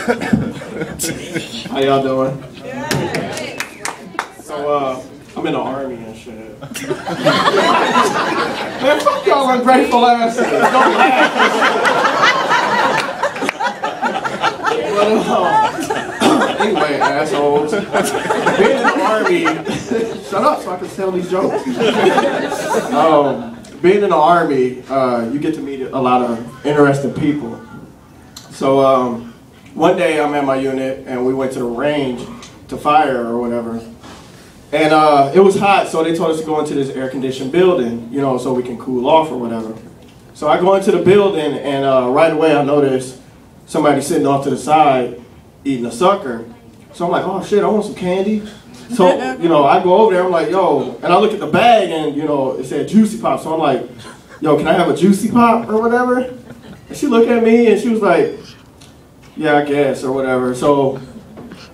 How y'all doing? So, I'm in the Army and shit. Man, fuck y'all ungrateful asses. Don't laugh. But, anyway, assholes. Being in the Army, shut up so I can tell these jokes. Being in the Army, you get to meet a lot of interesting people. So, one day I'm at my unit and we went to the range to fire or whatever. And it was hot, so they told us to go into this air-conditioned building, you know, so we can cool off or whatever. So I go into the building and right away I notice somebody sitting off to the side eating a sucker. So I'm like, oh shit, I want some candy. So, you know, I go over there, I'm like, yo, and I look at the bag and, you know, it said Juicy Pop. So I'm like, yo, can I have a Juicy Pop or whatever? And she looked at me and she was like, yeah, I guess, or whatever. So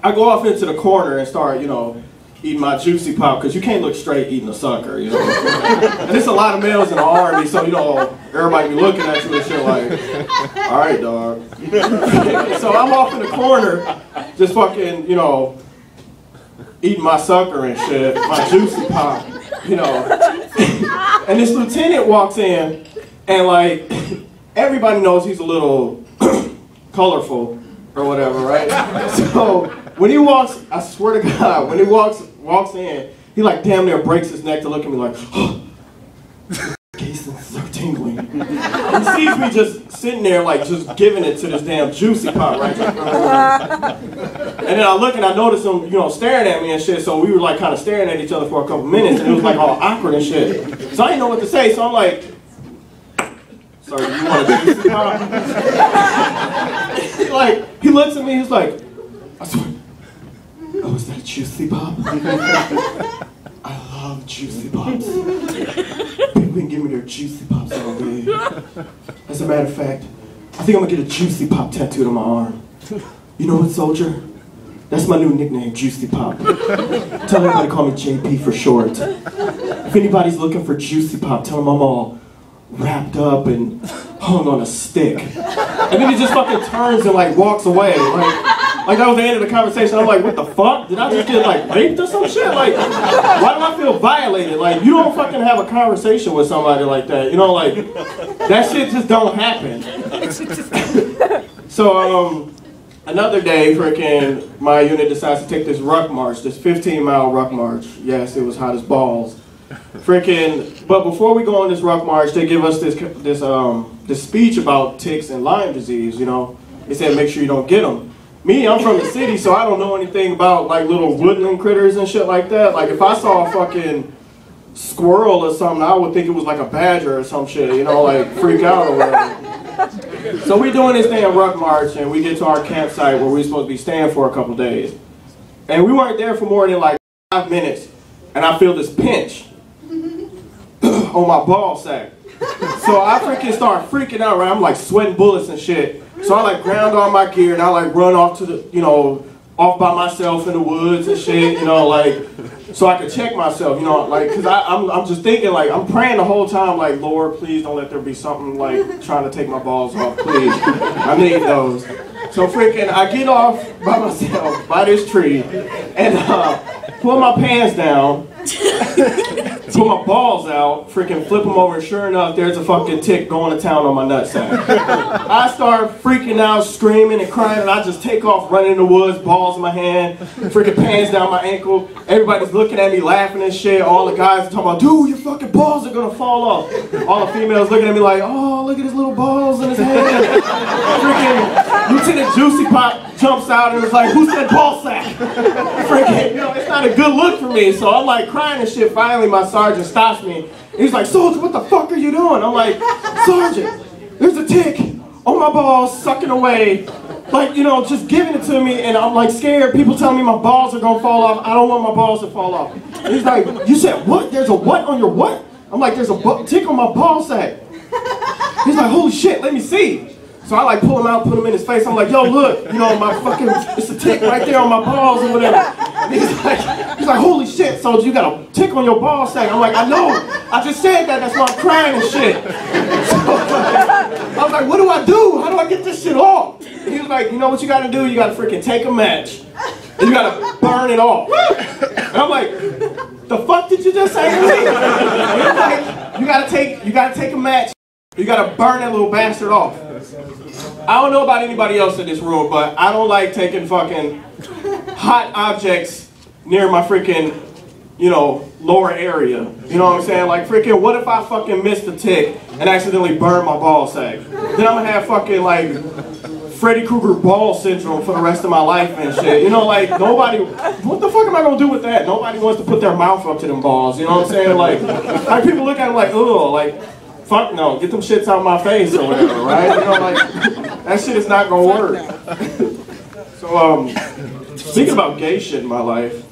I go off into the corner and start, you know, eating my Juicy Pop, because you can't look straight eating a sucker, you know. And there's a lot of males in the Army, so, you know, everybody be looking at you and shit like, all right, dog. So I'm off in the corner, just fucking, you know, eating my sucker and shit, my Juicy Pop, you know. And this lieutenant walks in, and like, everybody knows he's a little colorful or whatever, right? So when he walks, I swear to God, when he walks in, he like damn near breaks his neck to look at me like, oh, cases are tingling. And he sees me just sitting there like just giving it to this damn Juicy Pop right there. And then I look and I notice him, you know, staring at me and shit, so we were like kind of staring at each other for a couple minutes and it was like all awkward and shit. So I didn't know what to say, so I'm like, sir, you want a Juicy Pop? He looks at me, he's like, I swear, oh, is that a Juicy Pop? I love Juicy Pops. People can give me their Juicy Pops all day. As a matter of fact, I think I'm gonna get a Juicy Pop tattooed on my arm. You know what, soldier? That's my new nickname, Juicy Pop. Tell everybody to call me JP for short. If anybody's looking for Juicy Pop, tell them I'm all wrapped up and hung on a stick. And then he just fucking turns and like walks away. Like that was the end of the conversation. I'm like, what the fuck? Did I just get like raped or some shit? Like, why do I feel violated? Like, you don't fucking have a conversation with somebody like that. You know, like, that shit just don't happen. So, another day, freaking, my unit decides to take this ruck march, this 15-mile ruck march. Yes, it was hot as balls. Freaking, but before we go on this ruck march, they give us this speech about ticks and Lyme disease, you know. They said, make sure you don't get them. Me, I'm from the city, so I don't know anything about like little woodland critters and shit like that. Like if I saw a fucking squirrel or something, I would think it was like a badger or some shit, you know, like freak out or whatever. So we doing this thing at ruck march and we get to our campsite where we're supposed to be staying for a couple days. And we weren't there for more than like 5 minutes and I feel this pinch on my ball sack. So I freaking start freaking out, right? I'm like sweating bullets and shit. So I like ground all my gear and I like run off to the, you know, off by myself in the woods and shit, you know, like, so I could check myself, you know, like, cause I'm just thinking like, I'm praying the whole time like, Lord, please don't let there be something like trying to take my balls off, please. I need those. So freaking, I get off by myself, by this tree, and pull my pants down, pull my balls out, freaking flip them over, and sure enough, there's a fucking tick going to town on my nutsack. I start freaking out, screaming and crying, and I just take off running in the woods, balls in my hand, freaking pants down my ankle. Everybody's looking at me, laughing and shit. All the guys are talking about, dude, your fucking balls are gonna fall off. All the females looking at me like, oh, look at his little balls in his hand. Freaking Lieutenant Juicy Pop jumps out and was like, who said ball sack? Freaking, you know, it's not a good look for me. So I'm like crying and shit. Finally, my sergeant stops me. He's like, soldier, what the fuck are you doing? I'm like, sergeant, there's a tick on my balls, sucking away. Like, you know, just giving it to me, and I'm like scared. People telling me my balls are gonna fall off. I don't want my balls to fall off. And he's like, you said what? There's a what on your what? I'm like, there's a tick on my ball sack. He's like, holy shit, let me see. So I like pull him out, put him in his face. I'm like, yo, look, you know, my fucking, it's a tick right there on my balls or whatever. And he's like, holy shit, soldier, you got a tick on your ball sack. I'm like, I know, I just said that, that's why I'm crying and shit. So, I was like, what do I do? How do I get this shit off? And he was like, you know what you gotta do? You gotta freaking take a match. And you gotta burn it off. And I'm like, the fuck did you just say to me? And he was like, you gotta take a match. You gotta burn that little bastard off. I don't know about anybody else in this room, but I don't like taking fucking hot objects near my freaking, you know, lower area. You know what I'm saying? Like freaking, what if I fucking missed a tick and accidentally burn my ball sack? Then I'm gonna have fucking like Freddy Krueger ball syndrome for the rest of my life and shit. You know, like nobody, what the fuck am I gonna do with that? Nobody wants to put their mouth up to them balls. You know what I'm saying? Like people look at them like, ugh, like, fuck no, get them shits out my face or whatever, right? You know, like, that shit is not gonna work. So, speaking about gay shit in my life,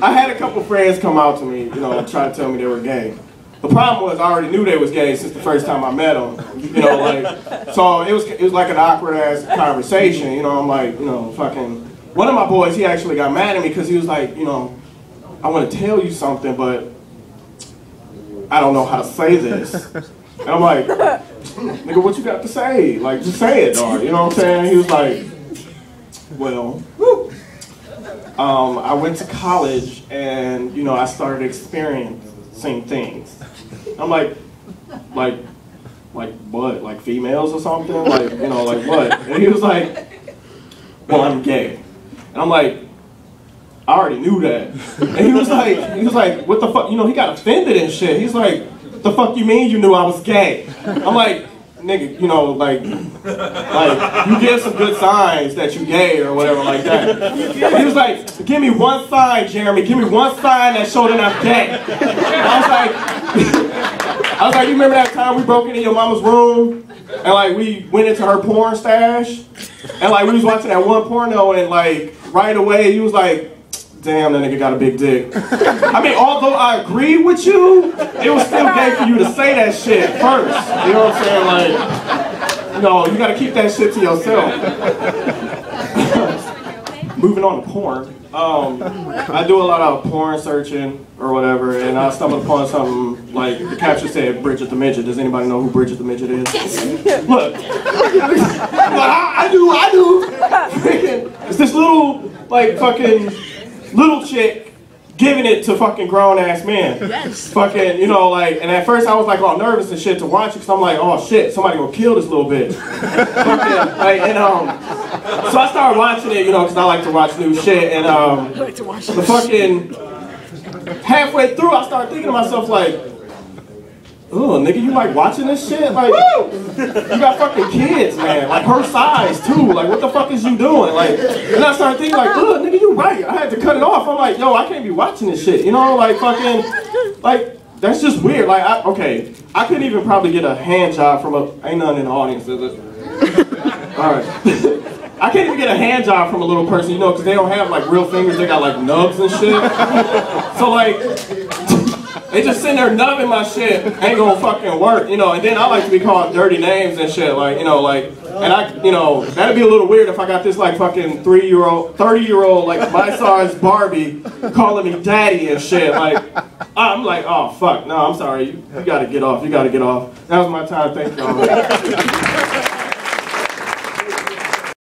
I had a couple friends come out to me, you know, try to tell me they were gay. The problem was I already knew they was gay since the first time I met them, you know, like, so it was like an awkward ass conversation, you know. I'm like, you know, fucking, one of my boys, he actually got mad at me because he was like, you know, I want to tell you something, but I don't know how to say this. And I'm like, nigga, what you got to say? Like, just say it, dog. You know what I'm saying? He was like, well, I went to college and, you know, I started experiencing things. I'm like what? Like females or something? Like, you know, like what? And he was like, well, I'm gay. And I'm like, I already knew that. And he was like, what the fuck? You know, he got offended and shit. He's like, what the fuck you mean you knew I was gay? I'm like, nigga, you know, like you give some good signs that you gay or whatever like that. And he was like, give me one sign, Jeremy. Give me one sign that showed that I'm gay. And I was like, you remember that time we broke into your mama's room and like we went into her porn stash and like we was watching that one porno and like right away he was like, damn, that nigga got a big dick. I mean, although I agree with you, it was still gay for you to say that shit first. You know what I'm saying? Like, no, you gotta keep that shit to yourself. Moving on to porn. I do a lot of porn searching or whatever, and I stumbled upon something like the caption said, Bridget the Midget. Does anybody know who Bridget the Midget is? Yes. Look. I do. It's this little, like, fucking little chick giving it to fucking grown ass men. Yes. Fucking, you know, like, and at first I was like all nervous and shit to watch it because I'm like, oh shit, somebody gonna kill this little bitch. Fucking, like, and so I started watching it, you know, because I like to watch new shit, and the fucking halfway through I started thinking to myself like, oh, nigga, you like watching this shit? Like, you got fucking kids, man. Like, her size, too. Like, what the fuck is you doing? Like, and I started thinking, like, oh, nigga, you right. I had to cut it off. I'm like, yo, I can't be watching this shit. You know, like, fucking, like, that's just weird. Like, okay, I couldn't even probably get a hand job from ain't none in the audience, is it? All right. I can't even get a hand job from a little person, you know, because they don't have, like, real fingers. They got, like, nubs and shit. So, like, they just sitting there nubbing my shit, ain't gonna fucking work, you know, and then I like to be called dirty names and shit, like, you know, like, and I, you know, that'd be a little weird if I got this, like, fucking 30-year-old, like, my size Barbie calling me daddy and shit, like, I'm like, oh, fuck, no, I'm sorry, you gotta get off, That was my time, thank y'all.